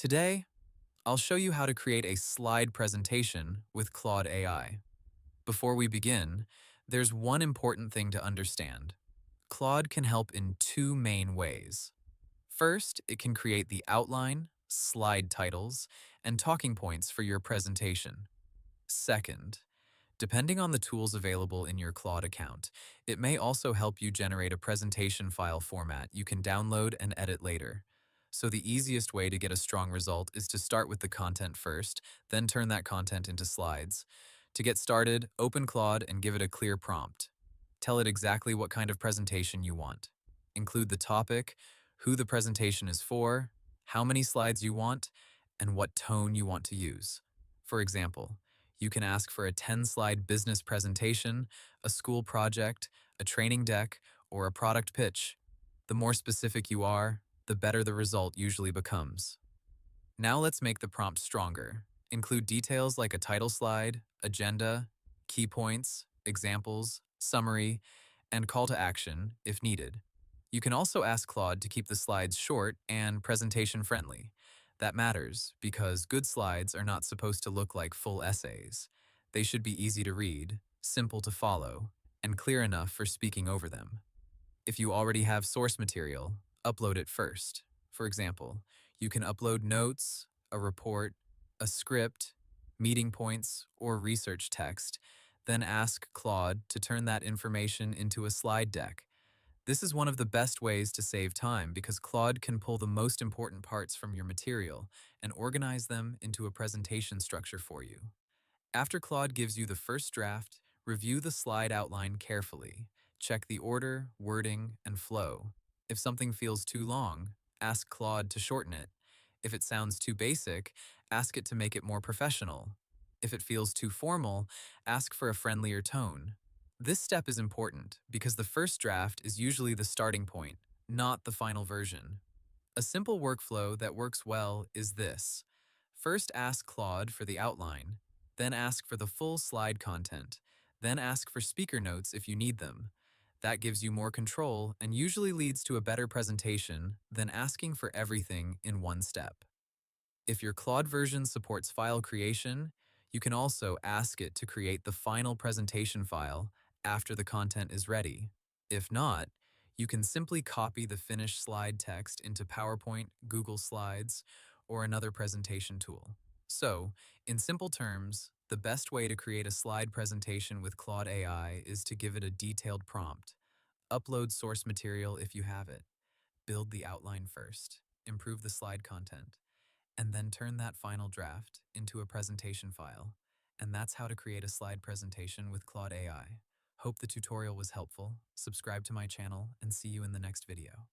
Today, I'll show you how to create a slide presentation with Claude AI. Before we begin, there's one important thing to understand. Claude can help in two main ways. First, it can create the outline, slide titles, and talking points for your presentation. Second, depending on the tools available in your Claude account, it may also help you generate a presentation file format you can download and edit later. So the easiest way to get a strong result is to start with the content first, then turn that content into slides. To get started, open Claude and give it a clear prompt. Tell it exactly what kind of presentation you want. Include the topic, who the presentation is for, how many slides you want, and what tone you want to use. For example, you can ask for a 10-slide business presentation, a school project, a training deck, or a product pitch. The more specific you are, the better the result usually becomes. Now let's make the prompt stronger. Include details like a title slide, agenda, key points, examples, summary, and call to action if needed. You can also ask Claude to keep the slides short and presentation friendly. That matters because good slides are not supposed to look like full essays. They should be easy to read, simple to follow, and clear enough for speaking over them. If you already have source material, upload it first. For example, you can upload notes, a report, a script, meeting points, or research text, then ask Claude to turn that information into a slide deck. This is one of the best ways to save time because Claude can pull the most important parts from your material and organize them into a presentation structure for you. After Claude gives you the first draft, review the slide outline carefully. Check the order, wording, and flow. If something feels too long, ask Claude to shorten it. If it sounds too basic, ask it to make it more professional. If it feels too formal, ask for a friendlier tone. This step is important because the first draft is usually the starting point, not the final version. A simple workflow that works well is this. First ask Claude for the outline, then ask for the full slide content, then ask for speaker notes if you need them. That gives you more control and usually leads to a better presentation than asking for everything in one step. If your Claude version supports file creation, you can also ask it to create the final presentation file after the content is ready. If not, you can simply copy the finished slide text into PowerPoint, Google Slides, or another presentation tool. So, in simple terms, the best way to create a slide presentation with Claude AI is to give it a detailed prompt. Upload source material if you have it. Build the outline first. Improve the slide content. And then turn that final draft into a presentation file. And that's how to create a slide presentation with Claude AI. Hope the tutorial was helpful. Subscribe to my channel and see you in the next video.